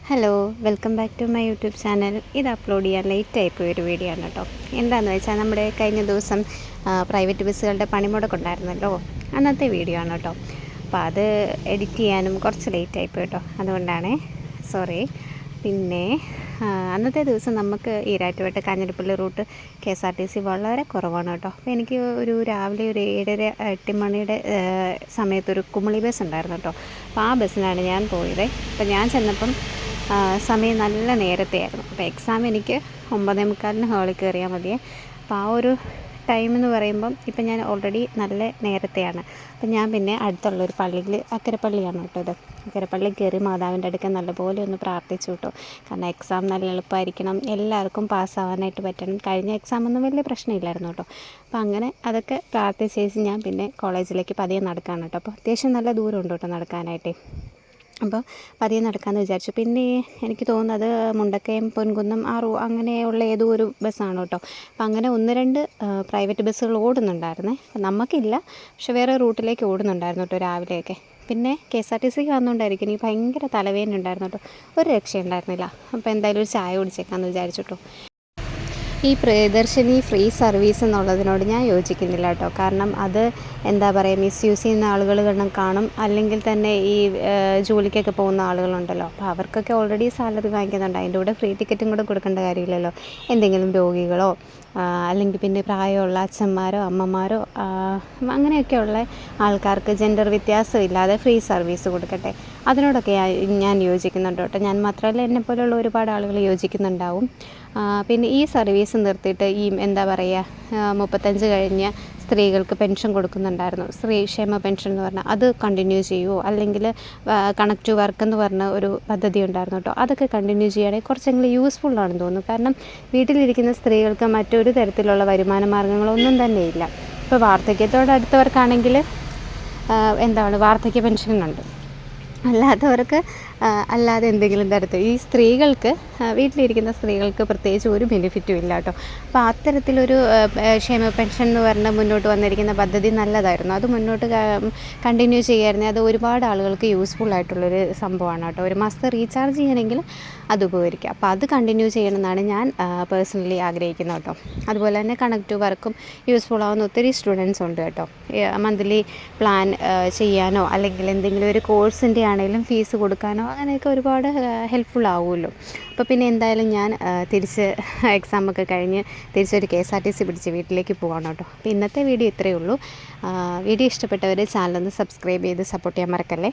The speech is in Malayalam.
Hello, welcome back to my YouTube channel. ഇത് അപ്ലോഡ് ചെയ്യാൻ ലേറ്റായി പോയൊരു വീഡിയോ ആണ് കേട്ടോ. എന്താണെന്ന് വെച്ചാൽ നമ്മുടെ കഴിഞ്ഞ ദിവസം പ്രൈവറ്റ് ബസ്സുകളുടെ പണിമുടക്കുണ്ടായിരുന്നല്ലോ, അന്നത്തെ വീഡിയോ ആണ് കേട്ടോ. അപ്പോൾ അത് എഡിറ്റ് ചെയ്യാനും കുറച്ച് ലേറ്റായിപ്പോയി കേട്ടോ, അതുകൊണ്ടാണ് സോറി. പിന്നെ അന്നത്തെ ദിവസം നമുക്ക് ഈരാറ്റുപേട്ട കാഞ്ഞിരപ്പള്ളി റൂട്ട് KSRTC വളരെ കുറവാണ് കേട്ടോ. അപ്പോൾ എനിക്ക് രാവിലെ ഒരു 7:30-8 മണിയുടെ സമയത്തൊരു കുമളി ബസ് ഉണ്ടായിരുന്നു കേട്ടോ. അപ്പോൾ ആ ബസ്സിനാണ് ഞാൻ പോയത്. അപ്പോൾ ഞാൻ ചെന്നപ്പം സമയം നല്ല നേരത്തെയായിരുന്നു. അപ്പോൾ എക്സാം എനിക്ക് 9:45 ഹാളിൽ കയറിയാൽ മതിയേ. അപ്പോൾ ആ ഒരു ടൈം എന്ന് പറയുമ്പം ഇപ്പം ഞാൻ ഓൾറെഡി നല്ല നേരത്തെയാണ്. അപ്പം ഞാൻ പിന്നെ അടുത്തുള്ളൊരു പള്ളിയിൽ, അക്കരപ്പള്ളിയാണ് കേട്ടോ ഇത്, അക്കരപ്പള്ളി കയറി മാതാവിൻ്റെ അടുക്കൽ നല്ലപോലെ ഒന്ന് പ്രാർത്ഥിച്ചു കേട്ടോ. കാരണം എക്സാം നല്ല എളുപ്പമായിരിക്കണം, എല്ലാവർക്കും പാസ്സാവാനായിട്ട് പറ്റണം. കഴിഞ്ഞ എക്സാമൊന്നും വലിയ പ്രശ്നമില്ലായിരുന്നു കേട്ടോ. അപ്പോൾ അങ്ങനെ അതൊക്കെ പ്രാർത്ഥിച്ചേച്ച് ഞാൻ പിന്നെ കോളേജിലേക്ക് പതിയെ നടക്കുകയാണ് കേട്ടോ. അപ്പോൾ അത്യാവശ്യം നല്ല ദൂരമുണ്ട് കേട്ടോ നടക്കാനായിട്ട്. അപ്പോൾ പതിയെ നടക്കാമെന്ന് വിചാരിച്ചു. പിന്നെ എനിക്ക് തോന്നുന്നത് മുണ്ടക്കയം, പൊൻകുന്നം, അങ്ങനെയുള്ള ഏതോ ഒരു ബസ്സാണ് കേട്ടോ. അപ്പോൾ അങ്ങനെ 1-2 പ്രൈവറ്റ് ബസ്സുകൾ ഓടുന്നുണ്ടായിരുന്നേ. അപ്പോൾ നമുക്കില്ല, പക്ഷെ വേറെ റൂട്ടിലേക്ക് ഓടുന്നുണ്ടായിരുന്നു കേട്ടോ രാവിലെയൊക്കെ. പിന്നെ KSRTCക്ക് വന്നുകൊണ്ടായിരിക്കും എനിക്ക് ഭയങ്കര തലവേദന ഉണ്ടായിരുന്നു കേട്ടോ, ഒരു രക്ഷയുണ്ടായിരുന്നില്ല. അപ്പോൾ എന്തായാലും ഒരു ചായ കുടിച്ചേക്കാമെന്ന് വിചാരിച്ചു കേട്ടോ. ഈ പ്രിയദർശിനി ഫ്രീ സർവീസ് എന്നുള്ളതിനോട് ഞാൻ യോജിക്കുന്നില്ല കേട്ടോ. കാരണം അത് എന്താ പറയുക, മിസ്യൂസ് ചെയ്യുന്ന ആളുകൾ കാണും. അല്ലെങ്കിൽ തന്നെ ഈ ജോലിക്കൊക്കെ പോകുന്ന ആളുകളുണ്ടല്ലോ, അപ്പോൾ അവർക്കൊക്കെ ഓൾറെഡി സാലറി വാങ്ങിക്കുന്നുണ്ട്. അതിൻ്റെ കൂടെ ഫ്രീ ടിക്കറ്റും കൂടെ കൊടുക്കേണ്ട കാര്യമില്ലല്ലോ. എന്തെങ്കിലും രോഗികളോ അല്ലെങ്കിൽ പിന്നെ പ്രായമുള്ള അച്ഛന്മാരോ അമ്മമാരോ അങ്ങനെയൊക്കെയുള്ള ആൾക്കാർക്ക് ജെൻഡർ വ്യത്യാസമില്ലാതെ ഫ്രീ സർവീസ് കൊടുക്കട്ടെ. അതിനോടൊക്കെ ഞാൻ യോജിക്കുന്നുണ്ട് കേട്ടോ. ഞാൻ മാത്രമല്ല, എന്നെപ്പോലെയുള്ള ഒരുപാട് ആളുകൾ യോജിക്കുന്നുണ്ടാവും. പിന്നെ ഈ സർവീസ് നിർത്തിയിട്ട് ഈ എന്താ പറയുക, 35 കഴിഞ്ഞ സ്ത്രീകൾക്ക് പെൻഷൻ കൊടുക്കുന്നുണ്ടായിരുന്നു, സ്ത്രീ ക്ഷേമ പെൻഷൻ എന്ന് പറഞ്ഞാൽ, അത് കണ്ടിന്യൂ ചെയ്യുമോ? അല്ലെങ്കിൽ കണക്ട് ടു വർക്ക് എന്ന് പറഞ്ഞ ഒരു പദ്ധതി ഉണ്ടായിരുന്നു കേട്ടോ, അതൊക്കെ കണ്ടിന്യൂ ചെയ്യുകയാണെങ്കിൽ കുറച്ചെങ്കിലും യൂസ്ഫുള്ളാണെന്ന് തോന്നുന്നു. കാരണം വീട്ടിലിരിക്കുന്ന സ്ത്രീകൾക്ക് മറ്റൊരു തരത്തിലുള്ള വരുമാന മാർഗ്ഗങ്ങളൊന്നും തന്നെ ഇല്ല. ഇപ്പോൾ വാർദ്ധക്യത്തോടടുത്തവർക്കാണെങ്കിൽ വാർദ്ധക്യ പെൻഷനുണ്ട്. അല്ലാത്തവർക്ക് അല്ലാതെ എന്തെങ്കിലും തരത്തിൽ, ഈ സ്ത്രീകൾക്ക്, വീട്ടിലിരിക്കുന്ന സ്ത്രീകൾക്ക് പ്രത്യേകിച്ച് ഒരു ബെനിഫിറ്റും ഇല്ല കേട്ടോ. അപ്പോൾ അത്തരത്തിലൊരു ക്ഷേമ പെൻഷൻ എന്ന് പറഞ്ഞ് മുന്നോട്ട് വന്നിരിക്കുന്ന പദ്ധതി നല്ലതായിരുന്നു. അത് മുന്നോട്ട് കണ്ടിന്യൂ ചെയ്യായിരുന്നെങ്കിൽ അത് ഒരുപാട് ആളുകൾക്ക് യൂസ്ഫുൾ ആയിട്ടുള്ളൊരു സംഭവമാണ് കേട്ടോ. ഒരു മാസത്തെ റീചാർജ് ചെയ്യണമെങ്കിൽ അത് ഉപകരിക്കുക. അപ്പോൾ അത് കണ്ടിന്യൂ ചെയ്യണമെന്നാണ് ഞാൻ പേഴ്സണലി ആഗ്രഹിക്കുന്നത് കേട്ടോ. അതുപോലെ തന്നെ കണക്ട് ടു വർക്കും യൂസ്ഫുൾ ആവുന്ന ഒത്തിരി സ്റ്റുഡൻസ് ഉണ്ട് കേട്ടോ. മന്ത്ലി പ്ലാൻ ചെയ്യാനോ അല്ലെങ്കിൽ എന്തെങ്കിലും ഒരു കോഴ്സിൻ്റെ ആണെങ്കിലും ഫീസ് കൊടുക്കാനോ അങ്ങനെയൊക്കെ ഒരുപാട് ഹെൽപ്ഫുൾ ആവുമല്ലോ. അപ്പോൾ പിന്നെ എന്തായാലും ഞാൻ തിരിച്ച് എക്സാമൊക്കെ കഴിഞ്ഞ് തിരിച്ചൊരു KSRTC പിടിച്ച് വീട്ടിലേക്ക് പോവാണ് കേട്ടോ. അപ്പോൾ ഇന്നത്തെ വീഡിയോ ഇത്രയേ ഉള്ളൂ. വീഡിയോ ഇഷ്ടപ്പെട്ടവർ ചാനലൊന്ന് സബ്സ്ക്രൈബ് ചെയ്ത് സപ്പോർട്ട് ചെയ്യാൻ മറക്കല്ലേ.